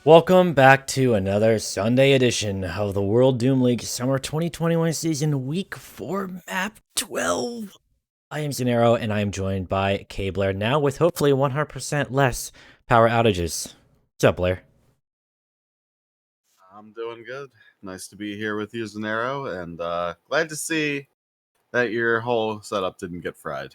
Welcome back to another Sunday edition of the World Doom League Summer 2021 season, week 4, map 12. I am Xenaero, and I am joined by KBlair, now with hopefully 100% less power outages. What's up, Blair? I'm doing good. Nice to be here with you, Xenaero, and glad to see that your whole setup didn't get fried.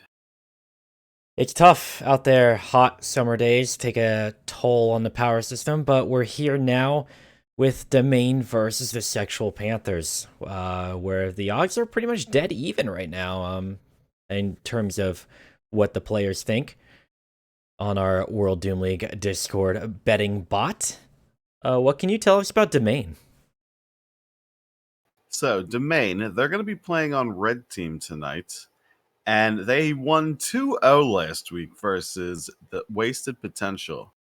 It's tough out there. Hot summer days take a toll on the power system, but we're here now with Domain versus the Sexual Panthers, where the odds are pretty much dead even right now, in terms of what the players think on our World Doom League Discord betting bot. What can you tell us about Domain? So, Domain, they're going to be playing on Red Team tonight, and they won 2-0 last week versus the Wasted Potential.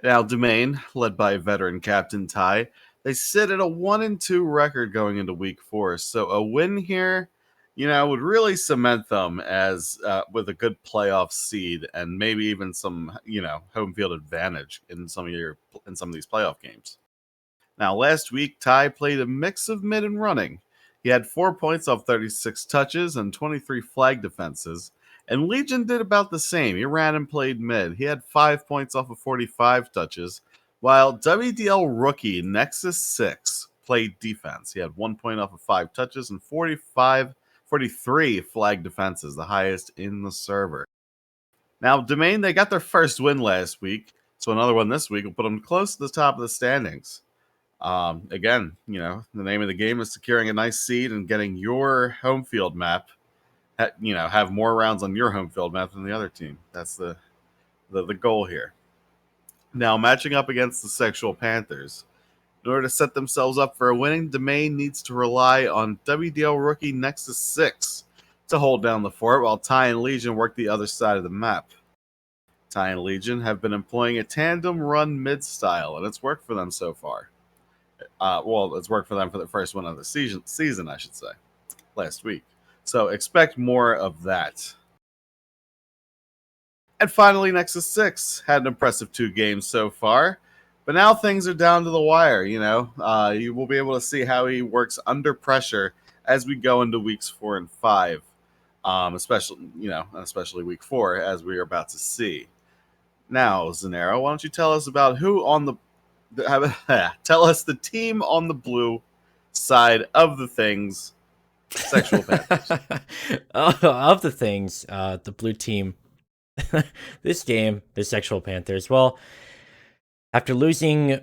Now, Domain, led by veteran Captain Ty, they sit at a 1-2 record going into week 4. So a win here, would really cement them as with a good playoff seed and maybe even some, home field advantage in some of these playoff games. Now, last week, Ty played a mix of mid and running. He had 4 points off 36 touches and 23 flag defenses, and Legion did about the same. He ran and played mid. He had 5 points off of 45 touches, while WDL rookie Nexus 6 played defense. He had 1 point off of 5 touches and 43 flag defenses, the highest in the server. Now, Domain, they got their first win last week, so another one this week will put them close to the top of the standings. Again, the name of the game is securing a nice seed and getting your home field map. Have more rounds on your home field map than the other team. That's the goal here. Now, matching up against the Sexual Panthers, in order to set themselves up for a winning, Domain needs to rely on WDL rookie Nexus 6 to hold down the fort, while Ty and Legion work the other side of the map. Ty and Legion have been employing a tandem run mid style, and it's worked for them so far. It's worked for them for the first one of the season, I should say, last week. So expect more of that. And finally, Nexus 6 had an impressive 2 games so far, but now things are down to the wire. You will be able to see how he works under pressure as we go into weeks 4 and 5, especially week 4, as we are about to see. Now, Xenaero, why don't you tell us about who on the tell us the team on the blue side of the things, Sexual Panthers. Of the things, the blue team, this game, the Sexual Panthers, well, after losing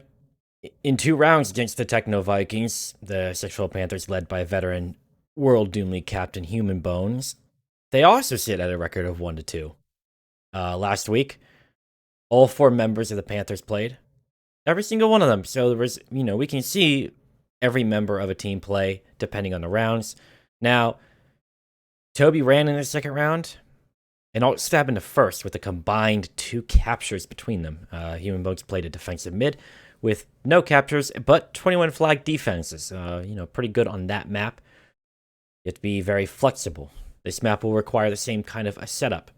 in 2 rounds against the Techno Vikings, the Sexual Panthers, led by veteran World Doom League captain Human Bones, they also sit at a record of 1-2. Last week, all 4 members of the Panthers played. Every single one of them. So there was, we can see every member of a team play depending on the rounds. Now, Toby ran in the second round and alt stab in the first with a combined 2 captures between them. Human Bones played a defensive mid with no captures, but 21 flag defenses. Pretty good on that map. You have to be very flexible. This map will require the same kind of a setup.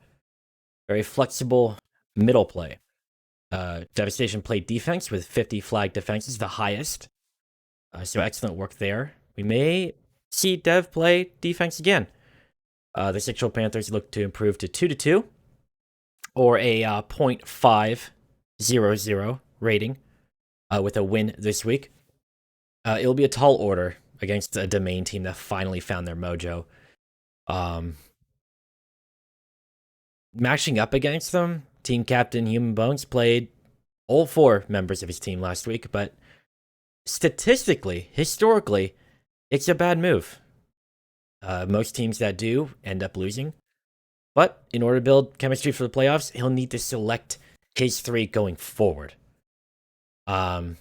Very flexible middle play. Devastation played defense with 50 flag defenses, the highest. So excellent work there. We may see Dev play defense again. The Sexual Panthers look to improve to 2-2 or a .500 rating with a win this week. It'll be a tall order against a Domain team that finally found their mojo. Matching up against them, team captain Human Bones played all 4 members of his team last week, but statistically, historically, it's a bad move. Most teams that do end up losing. But in order to build chemistry for the playoffs, he'll need to select his 3 going forward. I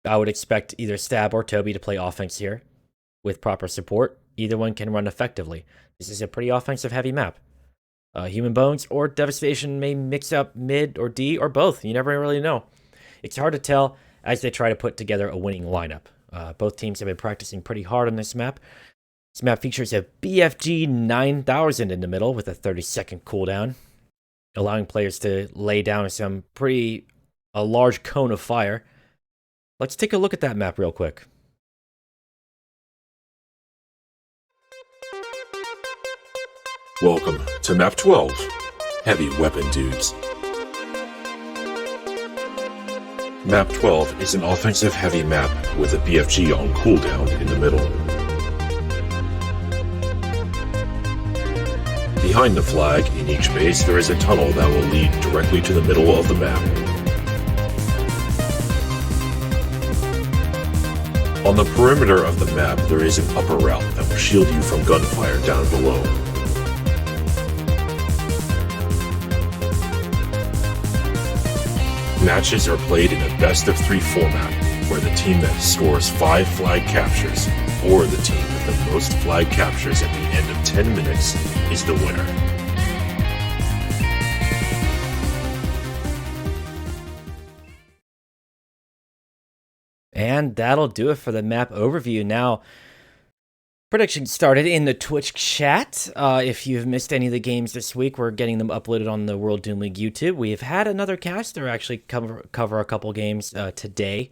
would expect either Stab or Toby to play offense here with proper support. Either one can run effectively. This is a pretty offensive-heavy map. Human Bones or Devastation may mix up mid or D or both. You never really know. It's hard to tell as they try to put together a winning lineup. Both teams have been practicing pretty hard on this map. This map features a BFG 9000 in the middle with a 30-second cooldown, allowing players to lay down some pretty a large cone of fire. Let's take a look at that map real quick. Welcome to Map 12, Heavy Weapon Dudes. Map 12 is an offensive heavy map with a BFG on cooldown in the middle. Behind the flag, in each base, there is a tunnel that will lead directly to the middle of the map. On the perimeter of the map, there is an upper route that will shield you from gunfire down below. Matches are played in a best-of-3 format, where the team that scores 5 flag captures, or the team with the most flag captures at the end of 10 minutes, is the winner. And that'll do it for the map overview. Now, predictions started in the Twitch chat. If you've missed any of the games this week, we're getting them uploaded on the World Doom League YouTube. We've had another caster actually cover a couple games today,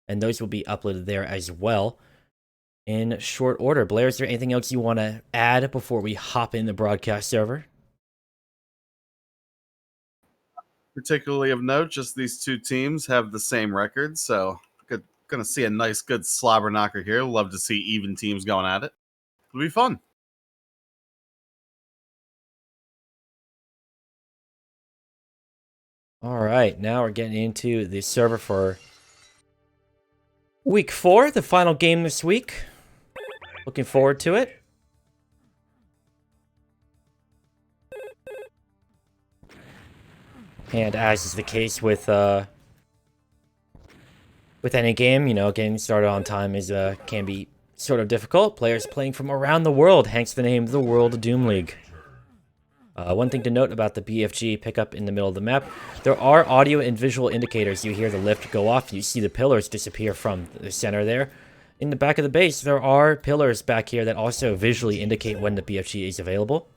and those will be uploaded there as well in short order. Blair, is there anything else you want to add before we hop in the broadcast server? Particularly of note, just these two teams have the same record, so gonna see a nice, good slobber knocker here. Love to see even teams going at it. It'll be fun. All right, now we're getting into the server for week 4, the final game this week. Looking forward to it. And as is the case with any game, getting started on time can be sort of difficult. Players playing from around the world, hence the name the World Doom League. One thing to note about the BFG pickup in the middle of the map, there are audio and visual indicators. You hear the lift go off, you see the pillars disappear from the center there. In the back of the base, there are pillars back here that also visually indicate when the BFG is available.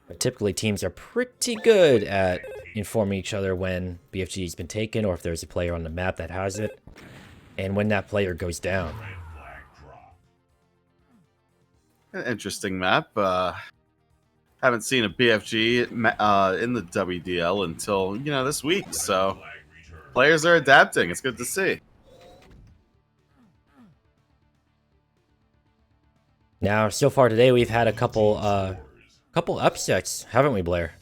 But typically, teams are pretty good at informing each other when BFG has been taken, or if there's a player on the map that has it, and when that player goes down. An interesting map. Haven't seen a BFG in the WDL until this week, so players are adapting. It's good to see. Now, so far today, we've had a couple upsets, haven't we, Blair?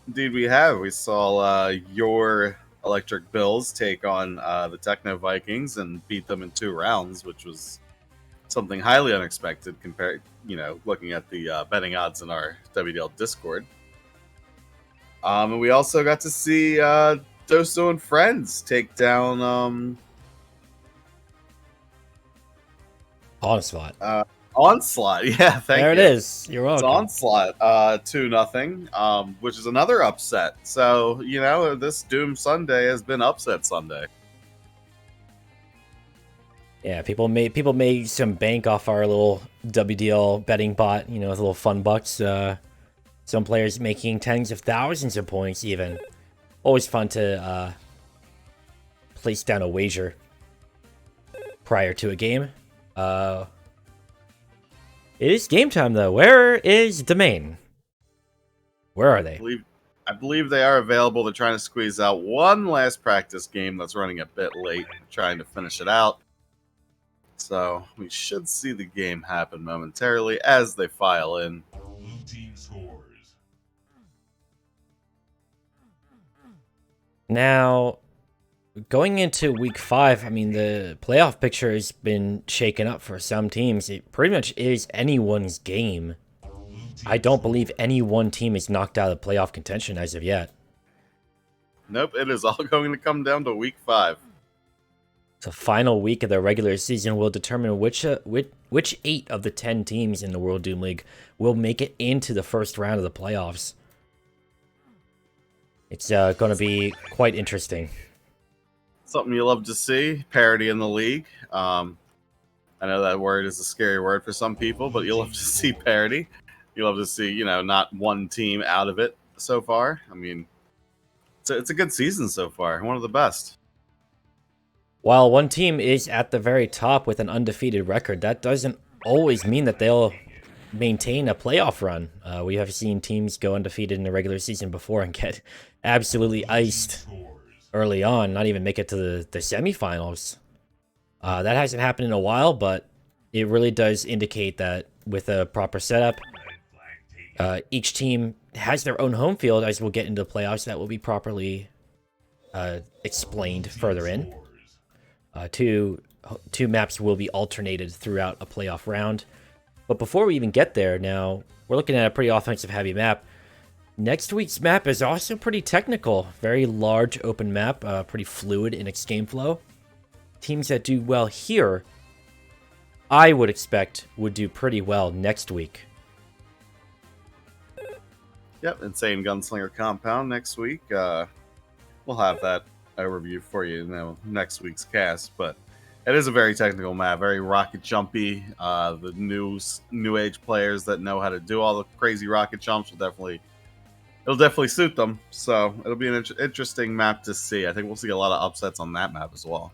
Indeed, we have. We saw your Electric Bills take on the Techno Vikings and beat them in 2 rounds, which was something highly unexpected compared, looking at the betting odds in our WDL Discord. And we also got to see Doso and Friends take down Onslaught. Onslaught. Yeah, thank you. There it is. You're welcome. It's Onslaught 2-0, which is another upset. So, this Doom Sunday has been upset Sunday. Yeah, people made some bank off our little WDL betting bot, with little fun bucks. Some players making tens of thousands of points even. Always fun to place down a wager prior to a game. It is game time, though. Where is Domain? Where are they? I believe they are available. They're trying to squeeze out one last practice game that's running a bit late, trying to finish it out. So we should see the game happen momentarily as they file in. Blue team scores. Now, going into week 5, I mean, the playoff picture has been shaken up for some teams. It pretty much is anyone's game. I don't believe any one team is knocked out of playoff contention as of yet. Nope, it is all going to come down to week 5. The final week of the regular season will determine which 8 of the 10 teams in the World Doom League will make it into the first round of the playoffs. It's going to be quite interesting. Something you love to see, parity in the league. I know that word is a scary word for some people, but you'll love to see parity. You love to see, not one team out of it so far. I mean, it's a good season so far. One of the best. While one team is at the very top with an undefeated record, that doesn't always mean that they'll maintain a playoff run. We have seen teams go undefeated in the regular season before and get absolutely iced early on, not even make it to the semifinals. That hasn't happened in a while, but it really does indicate that with a proper setup, each team has their own home field. As we'll get into the playoffs, that will be properly explained further in. Two maps will be alternated throughout a playoff round. But before we even get there, now, we're looking at a pretty offensive-heavy map. Next week's map is also pretty technical. Very large open map, pretty fluid in its game flow. Teams that do well here, I would expect, would do pretty well next week. Yep, Insane Gunslinger Compound next week. We'll have that overview for you next week's cast, but it is a very technical map, very rocket jumpy. The new age players that know how to do all the crazy rocket jumps it'll definitely suit them. So it'll be an interesting map to see. I think we'll see a lot of upsets on that map as well.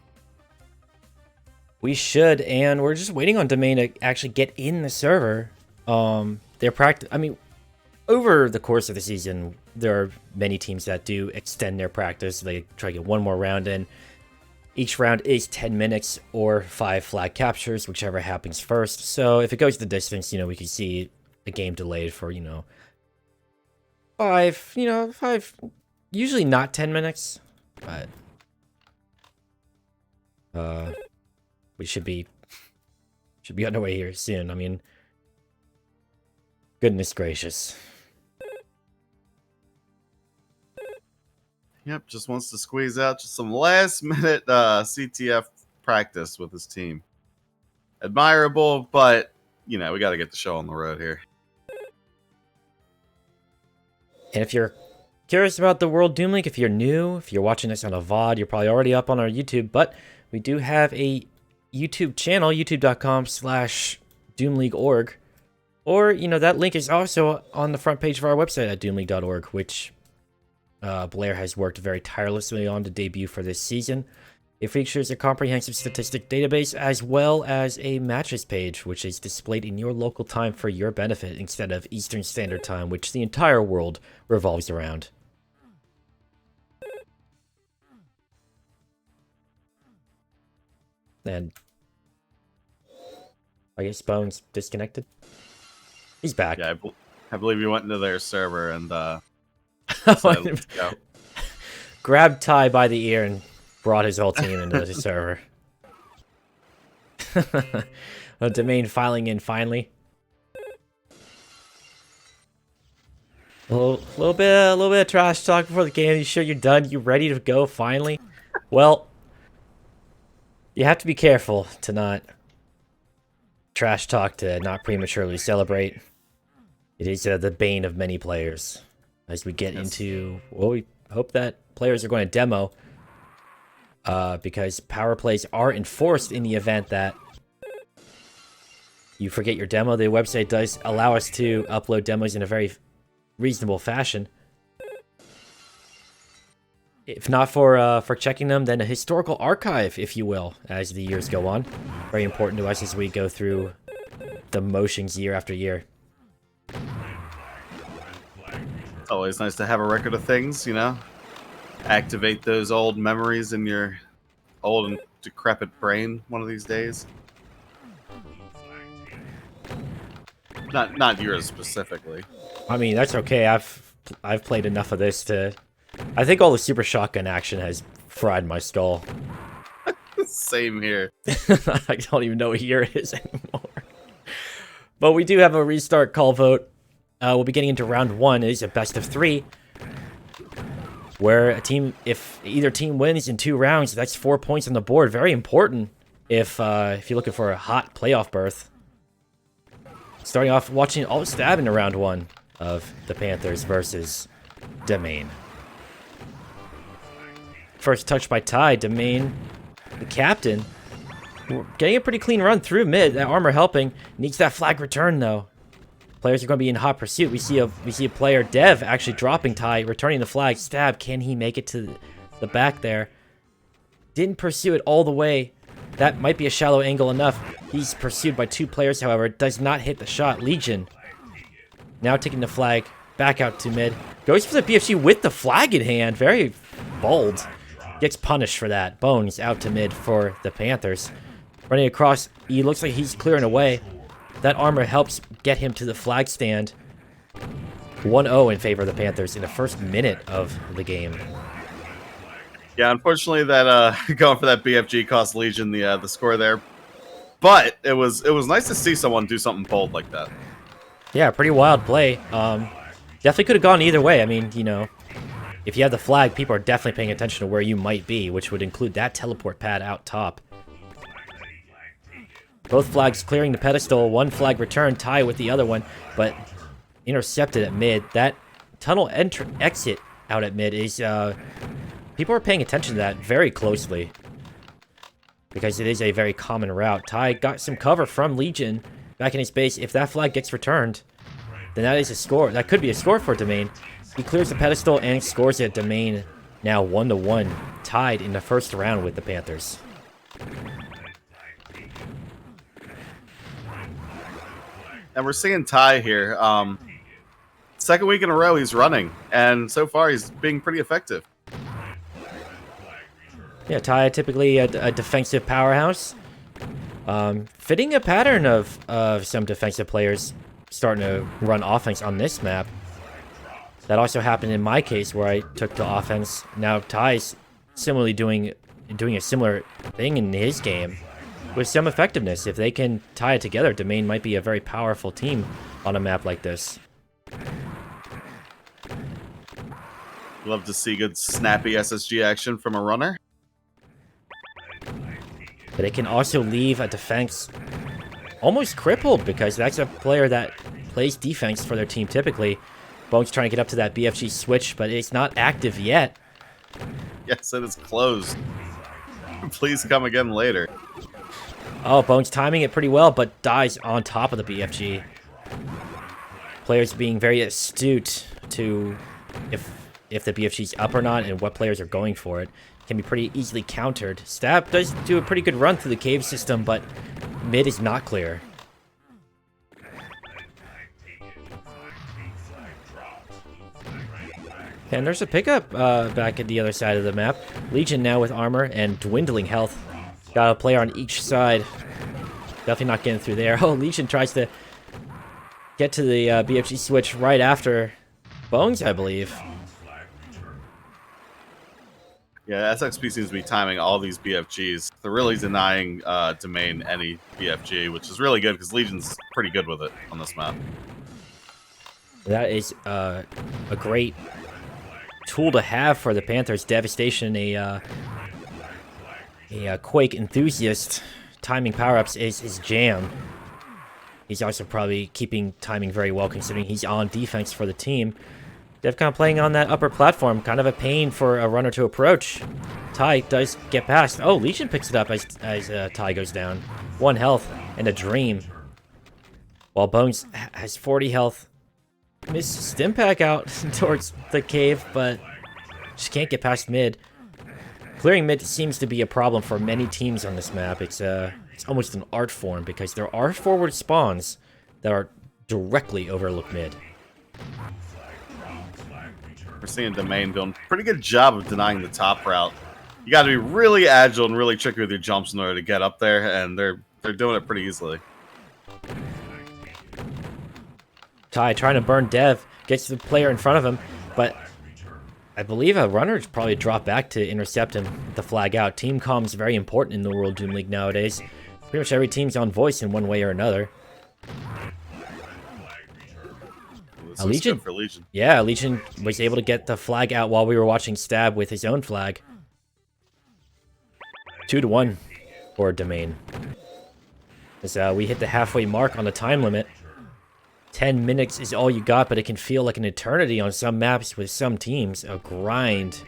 We should, and we're just waiting on Domain to actually get in the server. Over the course of the season, there are many teams that do extend their practice. They try to get one more round in. Each round is 10 minutes or 5 flag captures, whichever happens first. So if it goes the distance, we could see a game delayed for, 5, usually not 10 minutes, but we should be on our way here soon. I mean, goodness gracious. Yep, just wants to squeeze out just some last-minute CTF practice with his team. Admirable, but, we got to get the show on the road here. And if you're curious about the World Doom League, if you're new, if you're watching this on a VOD, you're probably already up on our YouTube, but we do have a YouTube channel, youtube.com/doomleague.org. Or, that link is also on the front page of our website at doomleague.org, which Blair has worked very tirelessly on to debut for this season. It features a comprehensive statistic database as well as a matches page, which is displayed in your local time for your benefit instead of Eastern Standard Time, which the entire world revolves around. And I guess Bones disconnected. He's back. Yeah, I believe you went into their server and grabbed Ty by the ear and brought his whole team into the server. A Domain filing in finally. A little bit of trash talk before the game. You sure you're done? You ready to go finally? Well, you have to be careful to not trash talk, to not prematurely celebrate. It is the bane of many players. As we get into, we hope that players are going to demo, because power plays are enforced in the event that you forget your demo. The website does allow us to upload demos in a very reasonable fashion. If not for checking them, then a historical archive, if you will, as the years go on. Very important to us as we go through the motions year after year. It's always nice to have a record of things, activate those old memories in your old and decrepit brain one of these days. Not yours specifically. I mean, that's okay. I've played enough of this to... I think all the super shotgun action has fried my skull. Same here. I don't even know what year it is anymore. But we do have a restart call vote. We'll be getting into round 1. It is a best of 3. Where if either team wins in 2 rounds, that's 4 points on the board. Very important if you're looking for a hot playoff berth. Starting off watching all stab in round 1 of the Panthers versus Domain. First touch by Ty. Domain, the captain, getting a pretty clean run through mid. That armor helping. Needs that flag return though. Players are going to be in hot pursuit. We see a player, Dev, actually dropping Ty, returning the flag. Stab, can he make it to the back there? Didn't pursue it all the way. That might be a shallow angle enough. He's pursued by 2 players, however. Does not hit the shot. Legion now taking the flag back out to mid. Goes for the BFG with the flag in hand. Very bold. Gets punished for that. Bones out to mid for the Panthers. Running across, he looks like he's clearing away. That armor helps get him to the flag stand. 1-0 in favor of the Panthers in the first minute of the game. Yeah, unfortunately, that going for that BFG cost Legion the score there. But it was nice to see someone do something bold like that. Yeah, pretty wild play. Definitely could have gone either way. I mean, you know, if you have the flag, people are definitely paying attention to where you might be, which would include that teleport pad out top. Both flags clearing the pedestal. One flag returned, Ty with the other one, but intercepted at mid. That tunnel exit out at mid is, people are paying attention to that very closely because it is a very common route. Ty got some cover from Legion back in his base. If that flag gets returned, then that is a score. That could be a score for Domain. He clears the pedestal and scores it. Domain now 1-1, tied in the first round with the Panthers. And we're seeing Ty here. Second week in a row he's running, and so far he's being pretty effective. Yeah, Ty typically a defensive powerhouse. Fitting a pattern of some defensive players starting to run offense on this map. That also happened in my case where I took the offense. Now Ty's similarly doing a similar thing in his game with some effectiveness. If they can tie it together, Domain might be a very powerful team on a map like this. Love to see good snappy SSG action from a runner. But it can also leave a defense almost crippled because that's a player that plays defense for their team typically. Bones trying to get up to that BFG switch, but it's not active yet. Yes, it is closed. Please come again later. Oh, Bones timing it pretty well, but dies on top of the BFG. Players being very astute to if the BFG's up or not and what players are going for it. Can be pretty easily countered. Stab does do a pretty good run through the cave system, but mid is not clear. And there's a pickup back at the other side of the map. Legion now with armor and dwindling health. Got a player on each side. Definitely not getting through there. Oh, Legion tries to get to the BFG switch right after Bones, I believe. Yeah, SXP seems to be timing all these BFGs. They're really denying Domain any BFG, which is really good because Legion's pretty good with it on this map. That is a great tool to have for the Panthers. Devastation, a Quake enthusiast. Timing power-ups is his jam. He's also probably keeping timing very well considering he's on defense for the team. Devcon playing on that upper platform, kind of a pain for a runner to approach. Ty does get past. Oh, Legion picks it up as Ty goes down. 1 health and a dream. While Bones has 40 health. Missed Stimpack out towards the cave, but just can't get past mid. Clearing mid seems to be a problem for many teams on this map. It's almost an art form because there are forward spawns that are directly overlook mid. We're seeing Domain doing a pretty good job of denying the top route. You got to be really agile and really tricky with your jumps in order to get up there, and they're doing it pretty easily. Ty trying to burn Dev, gets the player in front of him, but I believe a runner probably dropped back to intercept him with the flag out. Team comm's very important in the World Doom League nowadays. Pretty much every team's on voice in one way or another. Legion. Good for Legion. Yeah, Legion was able to get the flag out while we were watching Stab with his own flag. 2-1 for Domain. As we hit the halfway mark on the time limit. 10 minutes is all you got, but it can feel like an eternity on some maps with some teams. A grind.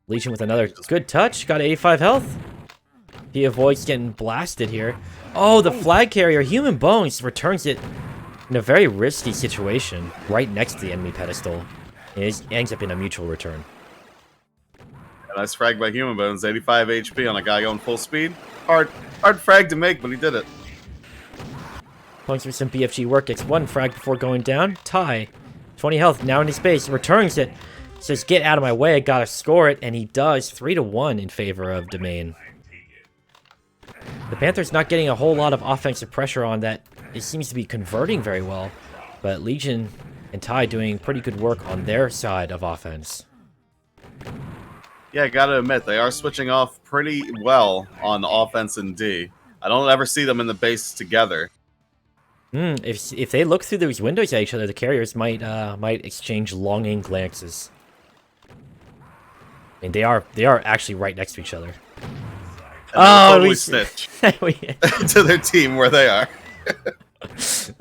Legion with another good touch. Got 85 health. He avoids getting blasted here. Oh, the flag carrier, Human Bones, returns it in a very risky situation right next to the enemy pedestal. It ends up in a mutual return. A nice frag by Human Bones, 85 HP on a guy going full speed. Hard frag to make, but he did it. Points for some BFG work, gets one frag before going down. Ty, 20 health, now in his base, returns it. Says, get out of my way, I gotta score it, and he does. 3-1 in favor of Domain. The Panthers not getting a whole lot of offensive pressure on that. It seems to be converting very well, but Legion and Ty doing pretty good work on their side of offense. Yeah, I gotta admit, they are switching off pretty well on offense and D. I don't ever see them in the base together. If they look through those windows at each other, the carriers might exchange longing glances. I mean, they are actually right next to each other. And totally snitch to their team where they are.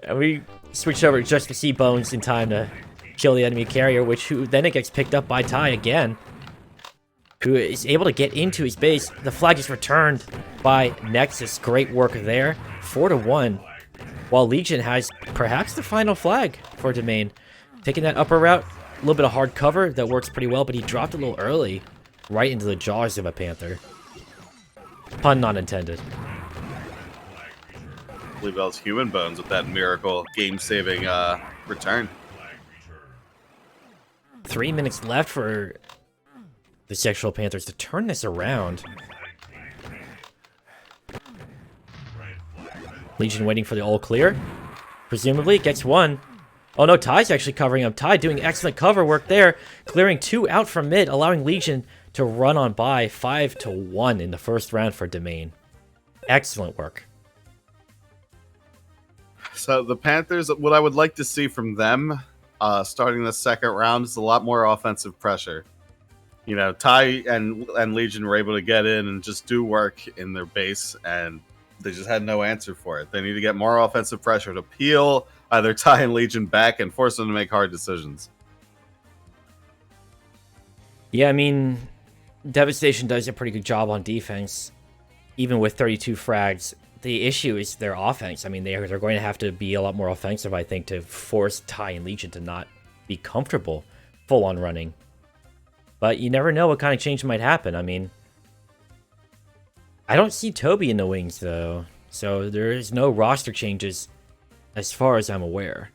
And we switched over just to see Bones in time to kill the enemy carrier, who then it gets picked up by Ty again, who is able to get into his base. The flag is returned by Nexus. Great work there. 4-1. While Legion has perhaps the final flag for Domain. Taking that upper route, a little bit of hard cover. That works pretty well, but he dropped a little early. Right into the jaws of a Panther. Pun not intended. I believe that was Human Bones with that miracle game-saving return. 3 minutes left for the Sexual Panthers to turn this around. Legion waiting for the all clear. Presumably gets one. Oh no, Ty's actually covering up. Ty doing excellent cover work there. Clearing 2 out from mid, allowing Legion to run on by. 5-1 in the first round for Domain. Excellent work. So the Panthers, what I would like to see from them starting the second round is a lot more offensive pressure. You know, Ty and Legion were able to get in and just do work in their base, and they just had no answer for it. They need to get more offensive pressure to peel either Ty and Legion back and force them to make hard decisions. Yeah, I mean, Devastation does a pretty good job on defense, even with 32 frags. The issue is their offense. I mean, they're going to have to be a lot more offensive, I think, to force Ty and Legion to not be comfortable full-on running. But you never know what kind of change might happen. I mean, I don't see Toby in the wings, though. So there is no roster changes as far as I'm aware.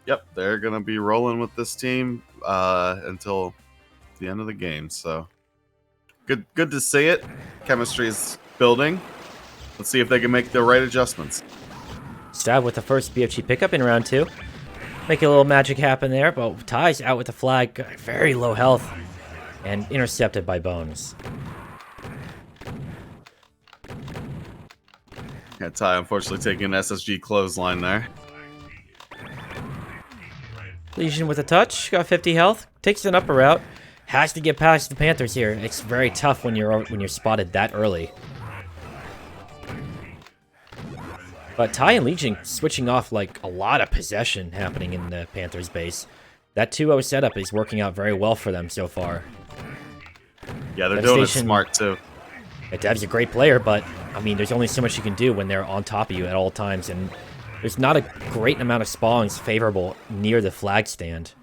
Yep, they're going to be rolling with this team until the end of the game. So good to see it. Chemistry is building. Let's see if they can make the right adjustments. Stab with the first BFG pickup in round 2. Make a little magic happen there, but Ty's out with the flag. Very low health. And intercepted by Bones. Yeah, Ty unfortunately taking an SSG clothesline there. Legion with a touch. Got 50 health. Takes an upper route. Has to get past the Panthers here. It's very tough when you're spotted that early. But Ty and Legion switching off like a lot of possession happening in the Panthers base. That 2-0 setup is working out very well for them so far. Yeah, they're doing it smart too. Dev's a great player, but I mean, there's only so much you can do when they're on top of you at all times, and there's not a great amount of spawns favorable near the flag stand.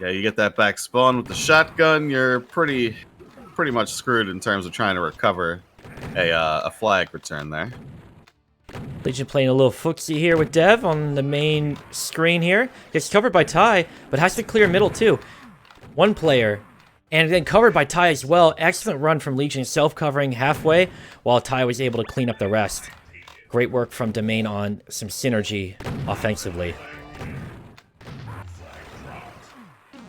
Yeah, you get that back spawn with the shotgun, you're pretty much screwed in terms of trying to recover a flag return there. Legion playing a little footsie here with Dev on the main screen here. Gets covered by Ty, but has to clear middle too. One player, and then covered by Ty as well. Excellent run from Legion, self-covering halfway, while Ty was able to clean up the rest. Great work from Domain on some synergy offensively.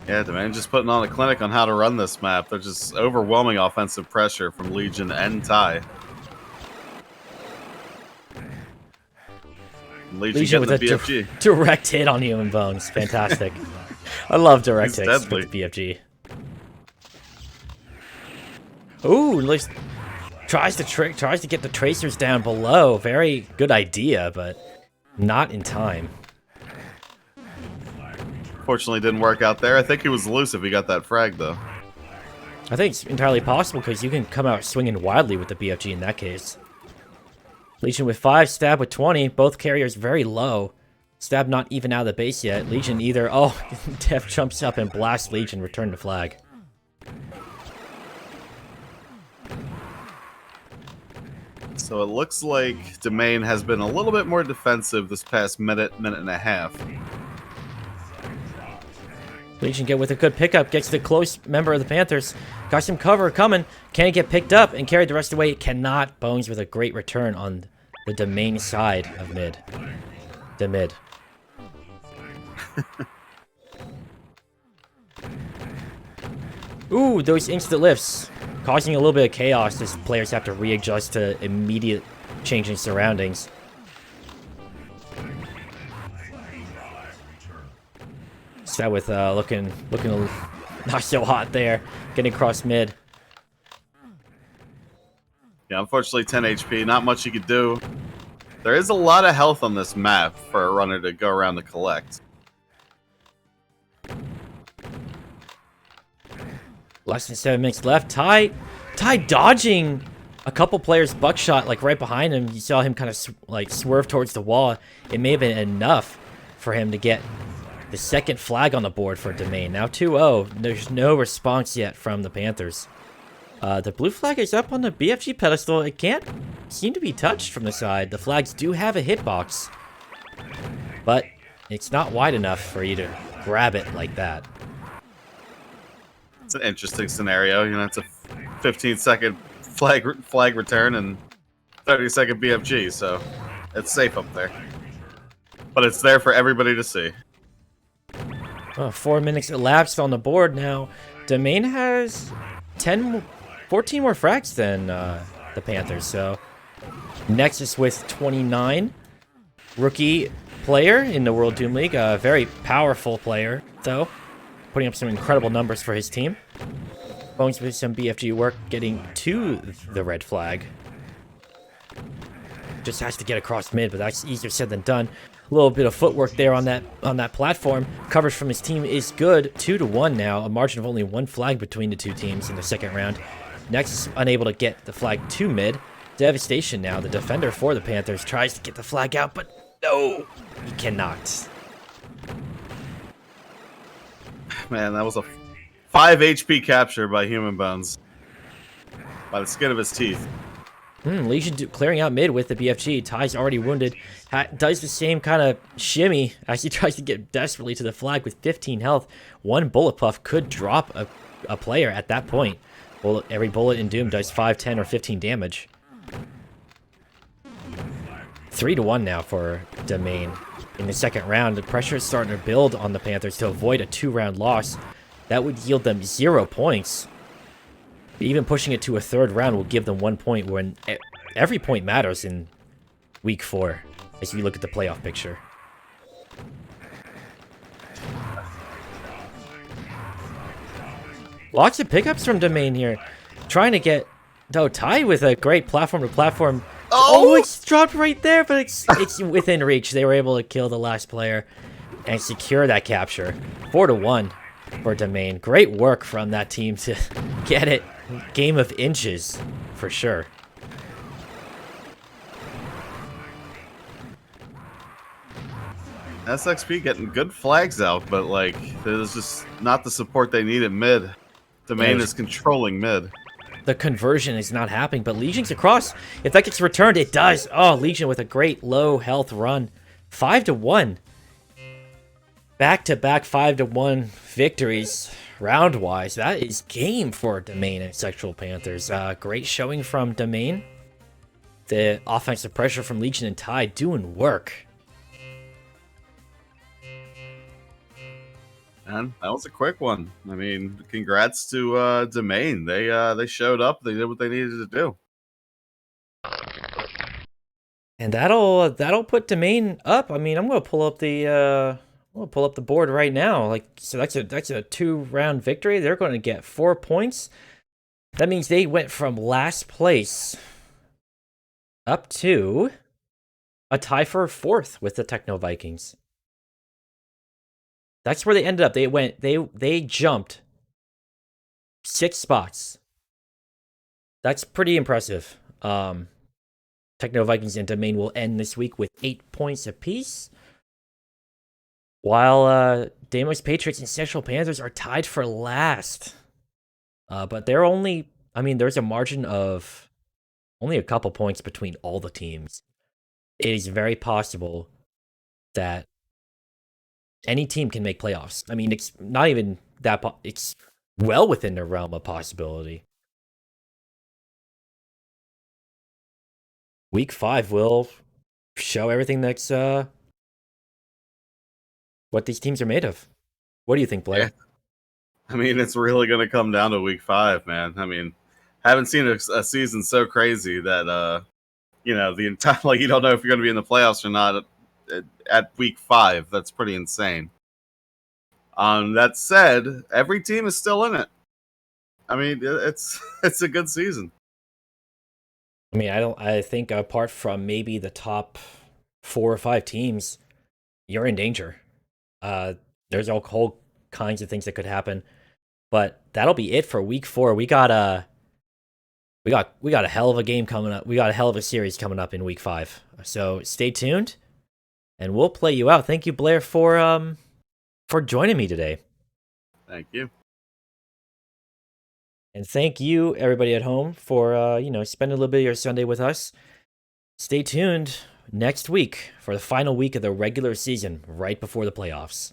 Yeah, Domain just putting on a clinic on how to run this map. They're just overwhelming offensive pressure from Legion and Ty. Legion with a direct hit on Human Bones. Fantastic. I love direct hits with BFG. Ooh, tries to get the tracers down below. Very good idea, but not in time. Fortunately, didn't work out there. I think he was loose if he got that frag, though. I think it's entirely possible because you can come out swinging wildly with the BFG in that case. Legion with 5, Stab with 20. Both carriers very low. Stab not even out of the base yet. Legion either... Oh, Dev jumps up and blasts Legion, return to flag. So it looks like Domain has been a little bit more defensive this past minute and a half. Legion get with a good pickup, gets the close member of the Panthers. Got some cover coming. Can it get picked up and carried the rest of the way? It cannot. Bones with a great return on the Domain side of mid. The mid. Ooh, those instant lifts. Causing a little bit of chaos as players have to readjust to immediate changing surroundings. So with looking not so hot there, getting across mid. Yeah, unfortunately 10 HP, not much you could do. There is a lot of health on this map for a runner to go around to collect. Less than 7 minutes left. Ty dodging a couple players' buckshot like right behind him. You saw him kind of swerve towards the wall. It may have been enough for him to get the second flag on the board for Domain. Now 2-0. There's no response yet from the Panthers. The blue flag is up on the BFG pedestal. It can't seem to be touched from the side. The flags do have a hitbox, but it's not wide enough for you to grab it like that. It's an interesting scenario. You know, it's a 15-second flag return and 30-second BFG, so it's safe up there. But it's there for everybody to see. 4 minutes elapsed on the board now. Domain has 14 more frags than the Panthers, so Nexus with 29. Rookie player in the World Doom League, a very powerful player, though. Putting up some incredible numbers for his team. Bones with some BFG work getting to the red flag. Just has to get across mid, but that's easier said than done. A little bit of footwork there on that platform. Coverage from his team is good. 2-1 now. A margin of only 1 flag between the two teams in the second round. Nexus unable to get the flag to mid. Devastation now. The defender for the Panthers tries to get the flag out, but no, he cannot. Man, that was a 5 HP capture by Human Bones. By the skin of his teeth. Legion clearing out mid with the BFG. Ty's already wounded. Does the same kind of shimmy as he tries to get desperately to the flag with 15 health. 1 bullet puff could drop a player at that point. Well, every bullet in Doom does 5, 10, or 15 damage. 3-1 now for Domain. In the second round, the pressure is starting to build on the Panthers to avoid a 2-round loss. That would yield them 0 points. Even pushing it to a third round will give them 1 point when every point matters in week 4 as we look at the playoff picture. Lots of pickups from Domain here. Trying to get Ty with a great platform-to-platform. Oh, it's dropped right there, but it's within reach. They were able to kill the last player and secure that capture. 4-1 for Domain. Great work from that team to get it. Game of inches, for sure. SXP getting good flags out, but like there's just not the support they need at mid. Domain is controlling mid. The conversion is not happening, but Legion's across. If that gets returned, it does. Oh, Legion with a great low health run. 5-1. Back-to-back 5-1 victories round-wise. That is game for Domain and Sexual Panthers. Great showing from Domain. The offensive pressure from Legion and Ty doing work. And that was a quick one. I mean, congrats to Domain. They showed up. They did what they needed to do. And that'll put Domain up. I mean, I'm gonna pull up the board right now. Like, so that's a 2-round victory. They're going to get 4 points. That means they went from last place up to a tie for 4th with the Techno Vikings. That's where they ended up. They jumped 6 spots. That's pretty impressive. Techno Vikings and Domain will end this week with 8 points apiece. While Damos Patriots and Central Panthers are tied for last. But they're only, there's a margin of only a couple points between all the teams. It is very possible that any team can make playoffs. It's not even that, it's well within the realm of possibility. Week 5 will show everything that's what these teams are made of. What do you think, Blair? Yeah. It's really going to come down to week 5, man. Haven't seen a season so crazy that the entire you don't know if you're going to be in the playoffs or not at week 5. That's pretty insane. That said, every team is still in it. It's a good season. I think apart from maybe the top 4 or 5 teams, you're in danger. There's all whole kinds of things that could happen, but that'll be it for week 4. We got a hell of a game coming up. We got a hell of a series coming up in week 5. So stay tuned, and we'll play you out. Thank you, Blair, for joining me today. Thank you. And thank you, everybody at home, for spending a little bit of your Sunday with us. Stay tuned next week for the final week of the regular season, right before the playoffs.